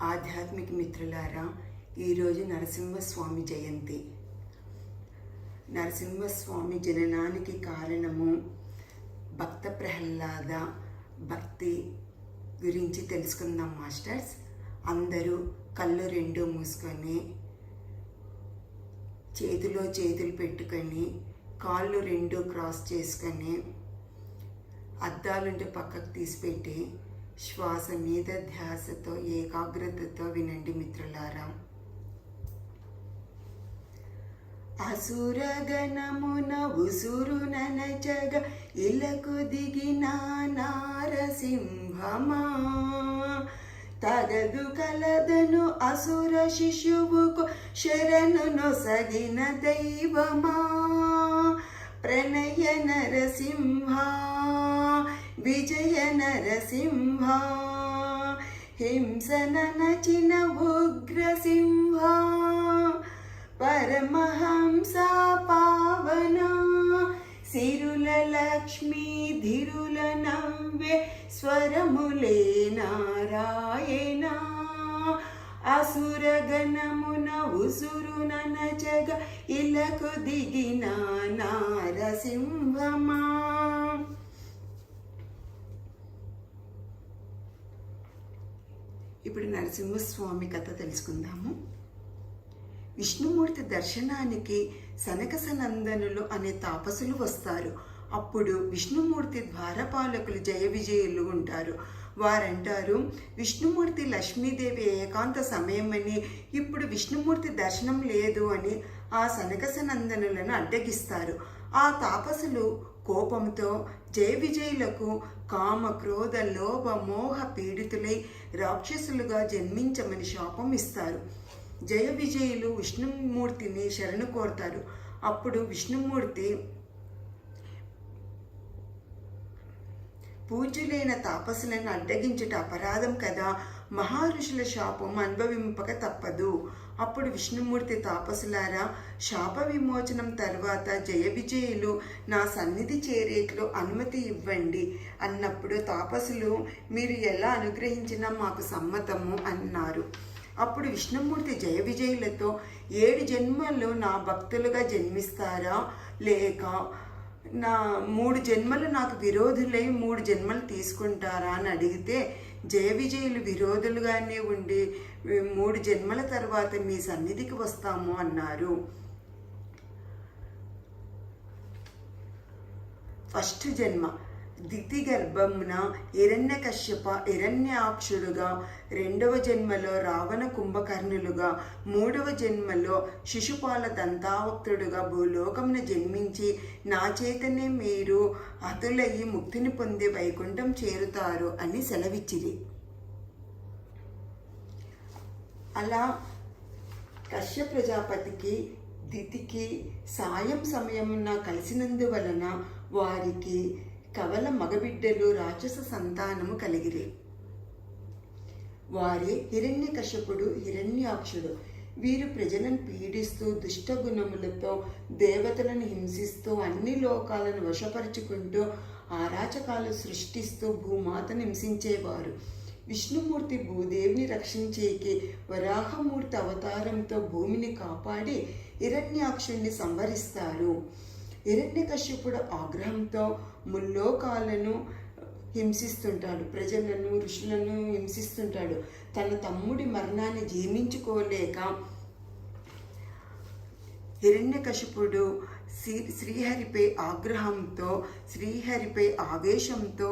ఆధ్యాత్మిక మిత్రులారా, ఈరోజు నరసింహస్వామి జయంతి. నరసింహస్వామి జననానికి కారణము భక్త ప్రహ్లాద భక్తి గురించి తెలుసుకుందాం మాస్టర్స్. అందరూ కళ్ళు రెండు మూసుకొని చేతిలో చేతులు పెట్టుకొని కాళ్ళు రెండు క్రాస్ చేసుకొని అద్దాలుంటే పక్కకు తీసిపెట్టి శ్వాస మీద ధ్యాసతో ఏకాగ్రతతో వినండి మిత్రులారా. అసురగణమున ఉసురున నచగ ఇలకు దిగిన నారసింహమా, తగదు కలదను అసుర శిశువుకు శరణు నొసగిన దైవమా, ప్రణయ నరసింహ విజయ నరసింహ, హింసన నచిన ఉగ్రసింహ, పరమహంస పావన, సిరుల లక్ష్మీ ధిరుల నవ్వే స్వరములే నారాయణ, అసురగణమున ఉసురున నచగ ఇలకు దిగిన నారసింహమా. ఇప్పుడు నరసింహస్వామి కథ తెలుసుకుందాము. విష్ణుమూర్తి దర్శనానికి సనకసనందనులు అనే తాపసులు వస్తారు. అప్పుడు విష్ణుమూర్తి ద్వారపాలకులు జయ విజయులు ఉంటారు. వారంటారు, విష్ణుమూర్తి లక్ష్మీదేవి ఏకాంత సమయమని, ఇప్పుడు విష్ణుమూర్తి దర్శనం లేదు అని ఆ సనకసనందనులను అడ్డగిస్తారు. ఆ తాపసులు కోపంతో జయ విజయులకు కామ క్రోధ లోభ మోహ పీడితులై రాక్షసులుగా జన్మించమని శాపం ఇస్తారు. జయ విజయులు విష్ణుమూర్తిని శరణు కోరుతారు. అప్పుడు విష్ణుమూర్తి, పూజ్యులైన తాపసులను అడ్డగించుట అపరాధం కదా, మహారుషుల శాపం అనుభవింపక తప్పదు. అప్పుడు విష్ణుమూర్తి, తాపసులారా, శాప విమోచనం తర్వాత జయ విజయులు నా సన్నిధి చేరేట్లో అనుమతి ఇవ్వండి అన్నప్పుడు తాపసులు, మీరు ఎలా అనుగ్రహించినా మాకు సమ్మతము అన్నారు. అప్పుడు విష్ణుమూర్తి జయ విజయులతో, 7 జన్మల్లో నా భక్తులుగా జన్మిస్తారా, లేక నా 3 జన్మలు నాకు విరోధులై 3 జన్మలు తీసుకుంటారా అని అడిగితే, జయ విజయులు విరోధులుగానే ఉండి 3 జన్మల తర్వాత మీ సన్నిధికి వస్తాము అన్నారు. ఫస్ట్ జన్మ దితి గర్భమున హిరణ్యకశ్యప హిరణ్యాక్షుడుగా, 2వ జన్మలో రావణ కుంభకర్ణులుగా, 3వ జన్మలో శిశుపాల దంతావక్తుడుగా భూలోకమున జన్మించి నా చేతనే మీరు హతులయ్యి ముక్తిని పొంది వైకుంఠం చేరుతారు అని సెలవిచ్చిరి. అలా కశ్యప ప్రజాపతికి దితికి సాయం సమయమున కలిసినందువలన వారికి కవల మగబిడ్డలు రాక్షస సంతానము కలిగిరి. వారే హిరణ్యకశ్యపుడు హిరణ్యాక్షుడు. వీరు ప్రజలను పీడిస్తూ దుష్టగుణములతో దేవతలను హింసిస్తూ అన్ని లోకాలను వశపరుచుకుంటూ అరాచకాలు సృష్టిస్తూ భూమాతను హింసించేవారు. విష్ణుమూర్తి భూదేవిని రక్షించేకి వరాహమూర్తి అవతారంతో భూమిని కాపాడి హిరణ్యాక్షుణ్ణి సంహరిస్తారు. హిరణ్యకశ్యపుడు ఆగ్రహంతో ముల్లోకాలను హింసిస్తుంటాడు, ప్రజలను ఋషులను హింసిస్తుంటాడు. తన తమ్ముడి మరణాన్ని జీర్ణించుకోలేక హిరణ్యకశిపుడు శ్రీహరిపై ఆగ్రహంతో, శ్రీహరిపై ఆవేశంతో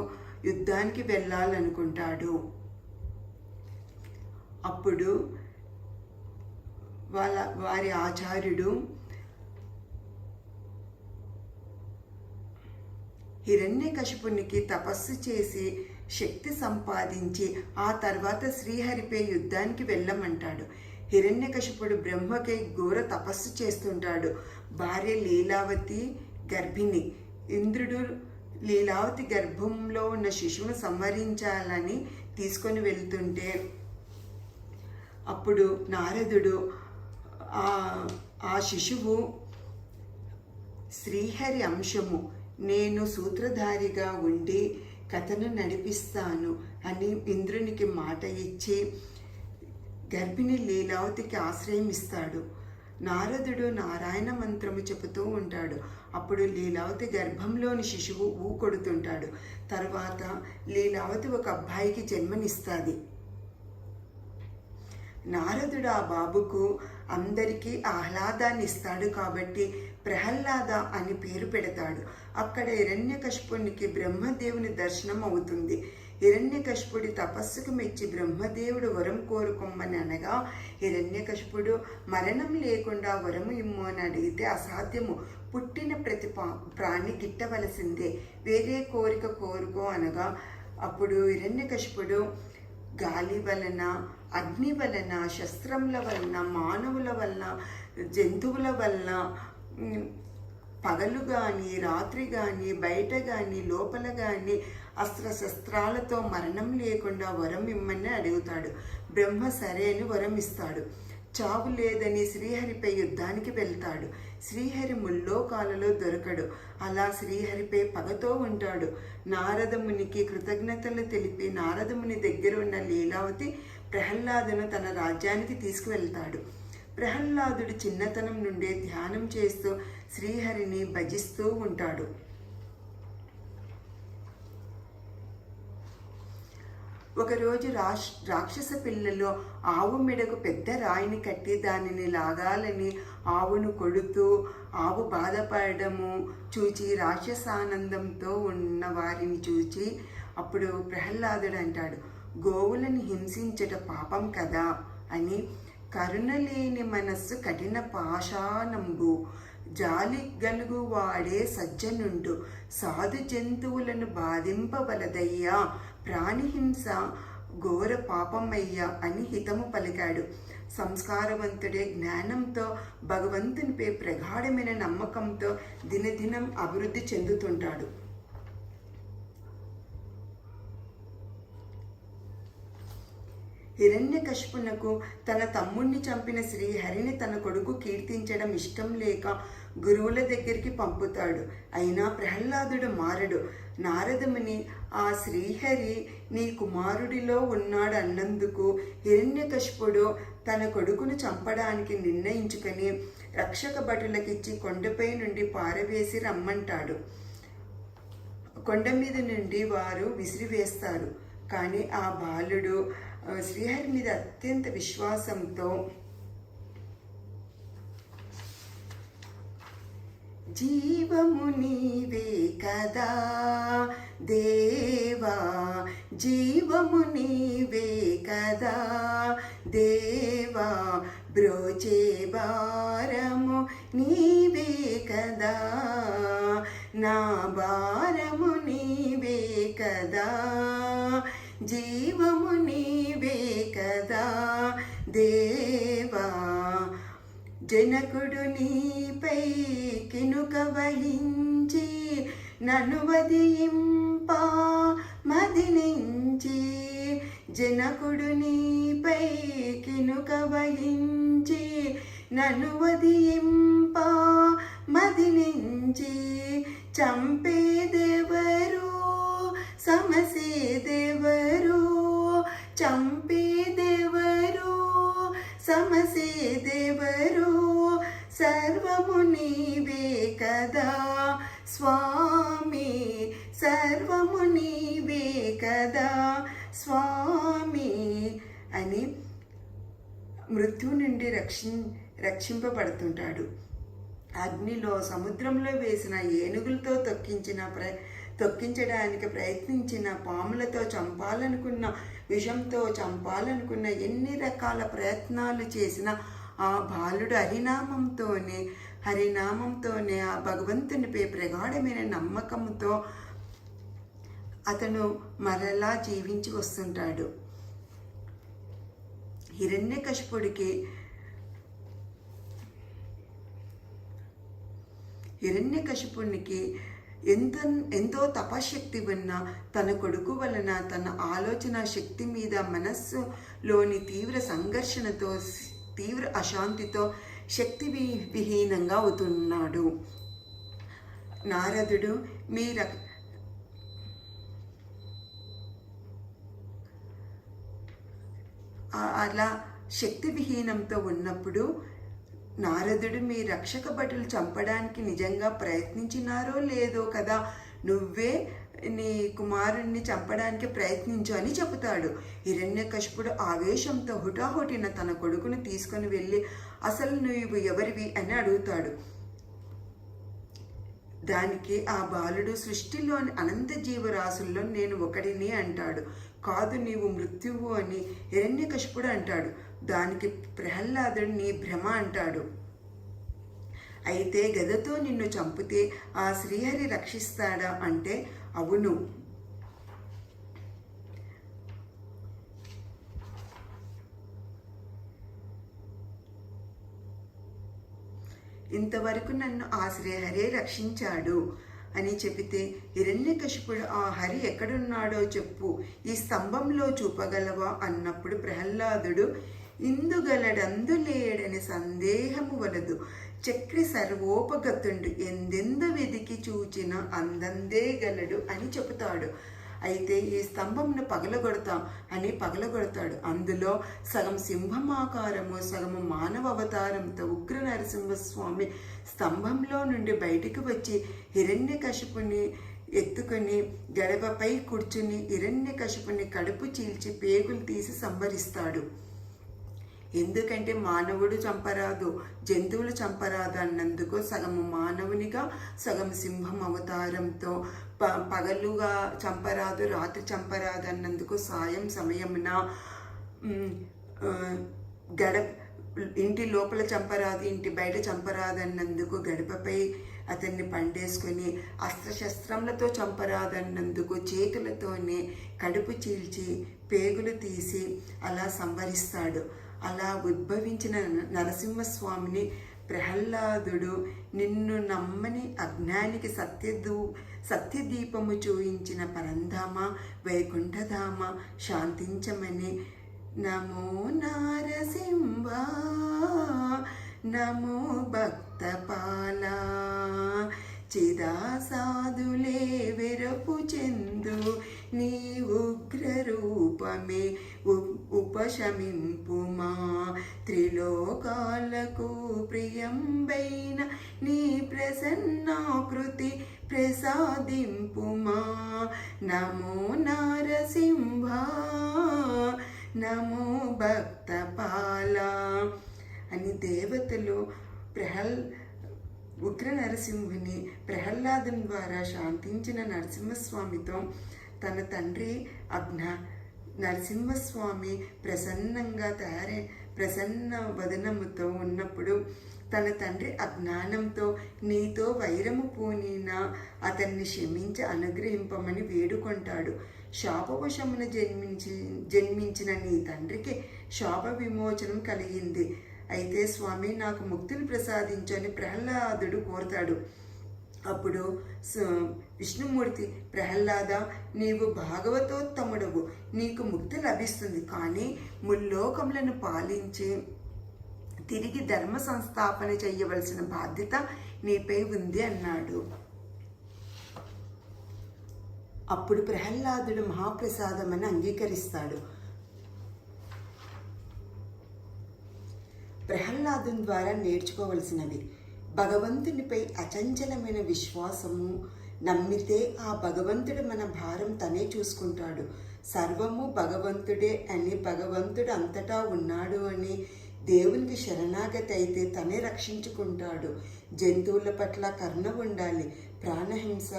యుద్ధానికి వెళ్ళాలనుకుంటాడు. అప్పుడు వారి ఆచార్యుడు హిరణ్యకశిపునికి తపస్సు చేసి శక్తి సంపాదించి ఆ తర్వాత శ్రీహరిపై యుద్ధానికి వెళ్ళమంటాడు. హిరణ్యకశిపుడు బ్రహ్మకై ఘోర తపస్సు చేస్తుంటాడు. భార్య లీలావతి గర్భిణి. ఇంద్రుడు లీలావతి గర్భంలో ఉన్న శిశువును సంహరించాలని తీసుకొని వెళ్తుంటే అప్పుడు నారదుడు ఆ శిశువు శ్రీహరి అంశము, నేను సూత్రధారిగా ఉండి కథను నడిపిస్తాను అని ఇంద్రునికి మాట ఇచ్చి గర్భిణి లీలావతికి ఆశ్రయం ఇస్తాడు. నారదుడు నారాయణ మంత్రము చెబుతూ ఉంటాడు. అప్పుడు లీలావతి గర్భంలోని శిశువు ఊకొడుతుంటాడు. తర్వాత లీలావతి ఒక అబ్బాయికి జన్మనిస్తుంది. నారదుడు ఆ బాబుకు అందరికీ ఆహ్లాదాన్ని ఇస్తాడు కాబట్టి ప్రహ్లాద అని పేరు పెడతాడు. అక్కడ హిరణ్యకశిపునికి బ్రహ్మదేవుని దర్శనం అవుతుంది. హిరణ్యకశిపుడి తపస్సుకు మెచ్చి బ్రహ్మదేవుడు వరం కోరుకోమని అనగా హిరణ్యకశిపుడు మరణం లేకుండా వరము ఇమ్ము అని అడిగితే అసాధ్యము, పుట్టిన ప్రతి ప్రాణి గిట్టవలసిందే, వేరే కోరిక కోరుకో అనగా అప్పుడు హిరణ్యకశిపుడు గాలి వలన, అగ్ని వలన, శస్త్రముల వలన, మానవుల వలన, జంతువుల వలన, పగలు కానీ రాత్రి కానీ బయట కానీ లోపల కానీ అస్త్రశస్త్రాలతో మరణం లేకుండా వరం ఇమ్మని అడుగుతాడు. బ్రహ్మ సరే అని వరం ఇస్తాడు. చావు లేదని శ్రీహరిపై యుద్ధానికి వెళ్తాడు. శ్రీహరి ముల్లోకాలలో దొరకడు. అలా శ్రీహరిపై పగతో ఉంటాడు. నారదమునికి కృతజ్ఞతలు తెలిపి నారదముని దగ్గర ఉన్న లీలావతి ప్రహ్లాదును తన రాజ్యానికి తీసుకువెళ్తాడు. ప్రహ్లాదుడు చిన్నతనం నుండే ధ్యానం చేస్తూ శ్రీహరిని భజిస్తూ ఉంటాడు. ఒకరోజు రాక్షస పిల్లలు ఆవు మెడకు పెద్ద రాయిని కట్టి దానిని లాగాలని ఆవును కొడుతూ ఆవు బాధపడము చూచి రాక్షసానందంతో ఉన్న వారిని చూచి అప్పుడు ప్రహ్లాదుడు అంటాడు, గోవులను హింసించట పాపం కదా అని. కరుణలేని మనస్సు కఠిన పాషాణంబు, జాలి గలుగు వాడే సజ్జనుండు, సాధు జంతువులను బాధింపవలదయ్యా, ప్రాణిహింస ఘోర పాపమయ్యా అని హితము పలికాడు. సంస్కారవంతుడే జ్ఞానంతో భగవంతునిపై ప్రగాఢమైన నమ్మకంతో దినదినం అభివృద్ధి చెందుతుంటాడు. హిరణ్యకశిపునకు తన తమ్ముణ్ణి చంపిన శ్రీహరిని తన కొడుకు కీర్తించడం ఇష్టం లేక గురువుల దగ్గరికి పంపుతాడు. అయినా ప్రహ్లాదుడు మారడు. నారదముని ఆ శ్రీహరి నీ కుమారుడిలో ఉన్నాడు అన్నందుకు హిరణ్యకశిపుడు తన కొడుకును చంపడానికి నిర్ణయించుకొని రక్షక భటులకిచ్చి కొండపై నుండి పారవేసి రమ్మంటాడు. కొండ మీద నుండి వారు విసిరివేస్తారు. కానీ ఆ బాలుడు శ్రీహరి మీద అత్యంత విశ్వాసంతో జీవము నీవే కదా దేవా, జీవము నీవే కదా దేవా, బ్రోచే భారము నీవే కదా, నా భారము నీవే కదా, జీవము నీవే కదా దేవా. జనకుడు నీపై కినుక వహించి నన్ను వదింప మదినించి, జనకుడు నీపై కినుక వహించి నన్ను వదింప మదినించి, చంపేదెవరు సమసేదెవరు, చంపేదెవరు సమసేదెవరు, సర్వము నీవే కదా స్వామి, సర్వము నీవే కదా స్వామి అని మృత్యు నుండి రక్షింపబడుతుంటాడు. అగ్నిలో సముద్రంలో వేసిన ఏనుగులతో తొక్కించడానికి ప్రయత్నించిన, పాములతో చంపాలనుకున్న, విషంతో చంపాలనుకున్న, ఎన్ని రకాల ప్రయత్నాలు చేసిన ఆ బాలుడు హరినామంతోనే ఆ భగవంతునిపై ప్రగాఢమైన నమ్మకంతో అతను మరలా జీవించి వస్తుంటాడు. హిరణ్యకశిపునికి ఎంతో తపశక్తి ఉన్న తన కొడుకు వలన తన ఆలోచన శక్తి మీద మనస్సులోని తీవ్ర సంఘర్షణతో, తీవ్ర అశాంతితో శక్తి విహీనంగా అవుతున్నాడు. నారదుడు అలా శక్తి విహీనంతో ఉన్నప్పుడు నారదుడు మీ రక్షక భటులు చంపడానికి నిజంగా ప్రయత్నించినారో లేదో కదా, నువ్వే నీ కుమారుణ్ణి చంపడానికి ప్రయత్నించు అని చెబుతాడు. హిరణ్యకశిపుడు ఆవేశంతో హుటాహుటిన తన కొడుకును తీసుకొని వెళ్ళి అసలు నువ్వు ఎవరివి అని అడుగుతాడు. దానికి ఆ బాలుడు సృష్టిలోని అనంత జీవరాశుల్లో నేను ఒకడిని అంటాడు. కాదు, నీవు మృత్యువు అని హిరణ్యకశిపుడు అంటాడు. దానికి ప్రహ్లాదుడు నీ భ్రమ అంటాడు. అయితే గదతో నిన్ను చంపితే ఆ శ్రీహరి రక్షిస్తాడా అంటే అవును. ఇంతవరకు నన్ను ఆ శ్రీహరే రక్షించాడు అని చెబితే హిరణ్యకశిపుడు ఆ హరి ఎక్కడున్నాడో చెప్పు, ఈ స్తంభంలో చూపగలవా అన్నప్పుడు ప్రహ్లాదుడు ఇందుగలడందు లేడని సందేహము వలదు, చక్రి సర్వోపగతుండు ఎందెందు వెదికి చూచిన అందందే గలడు అని చెబుతాడు. అయితే ఈ స్తంభంను పగలగొడతాడు. అందులో సగం సింహమాకారము సగము మానవ అవతారంతో ఉగ్ర నరసింహస్వామి స్తంభంలో నుండి బయటికి వచ్చి హిరణ్యకశిపుని ఎత్తుకొని గడపపై కూర్చుని హిరణ్యకశిపుని కడుపు చీల్చి పేగులు తీసి సంహరిస్తాడు. ఎందుకంటే మానవుడు చంపరాదు, జంతువులు చంపరాదు అన్నందుకు సగము మానవునిగా సగం సింహం అవతారంతో పగలుగా చంపరాదు, రాత్రి చంపరాదు అన్నందుకు సాయం సమయమున ఇంటి లోపల చంపరాదు, ఇంటి బయట చంపరాదు అన్నందుకు గడపపై అతన్ని పండేసుకొని, అస్త్రశస్త్రములతో చంపరాదన్నందుకు చేతులతోనే కడుపు చీల్చి పేగులు తీసి అలా సంహరిస్తాడు. అలా ఉద్భవించిన నరసింహస్వామిని ప్రహ్లాదుడు నిన్ను నమ్మని అజ్ఞానికి సత్యదీపము చూయించిన పరంధామ వైకుంఠధామ శాంతించమని నమో నారసింహ నమో భక్తపాల చిదాసాదులే వెరపు చెందు నీ ఉగ్ర రూపమే ఉపశమింపుమా త్రిలోకాలకు ప్రియంబైన నీ ప్రసన్నాకృతి ప్రసాదింపుమా నమో నారసింహ నమో భక్తపాల అని దేవతలు ఉగ్ర నరసింహుని ప్రహ్లాదుని ద్వారా శాంతించిన నరసింహస్వామితో తన తండ్రి నరసింహస్వామి ప్రసన్న వదనముతో ఉన్నప్పుడు తన తండ్రి అజ్ఞానంతో నీతో వైరము పూనిన అతన్ని క్షమించి అనుగ్రహింపమని వేడుకుంటాడు. శాపవశమున జన్మించిన నీ తండ్రికి శాప విమోచనం కలిగింది. అయితే స్వామి నాకు ముక్తిని ప్రసాదించని ప్రహ్లాదుడు కోరుతాడు. అప్పుడు విష్ణుమూర్తి ప్రహ్లాద, నీవు భాగవతోత్తముడవు, నీకు ముక్తి లభిస్తుంది. కానీ ముల్లోకములను పాలించి తిరిగి ధర్మ సంస్థాపన చేయవలసిన బాధ్యత నీపై ఉంది అన్నాడు. అప్పుడు ప్రహ్లాదుడు మహాప్రసాదమని అంగీకరిస్తాడు. ప్రహ్లాదుని ద్వారా నేర్చుకోవలసినవి: భగవంతునిపై అచంచలమైన విశ్వాసము. నమ్మితే ఆ భగవంతుడు మన భారం తనే చూసుకుంటాడు. సర్వము భగవంతుడే అని, భగవంతుడు అంతటా ఉన్నాడు అని దేవునికి శరణాగతి అయితే తనే రక్షించుకుంటాడు. జంతువుల పట్ల కరుణ ఉండాలి, ప్రాణహింస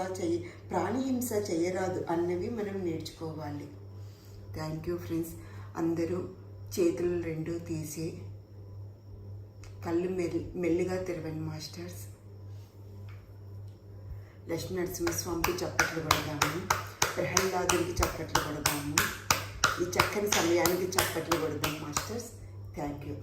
చేయరాదు అన్నవి మనం నేర్చుకోవాలి. Thank you friends. అందరూ చేతులు రెండు తీసి కళ్ళు మెల్లిగా తెరవండి మాస్టర్స్. లక్ష్మీ నరసింహస్వామికి చప్పట్లు కొడదాము, ప్రహ్లాదుడికి చప్పట్లు కొడదాము, ఈ చక్కని సమయానికి చప్పట్లు కొడదాం మాస్టర్స్. Thank you.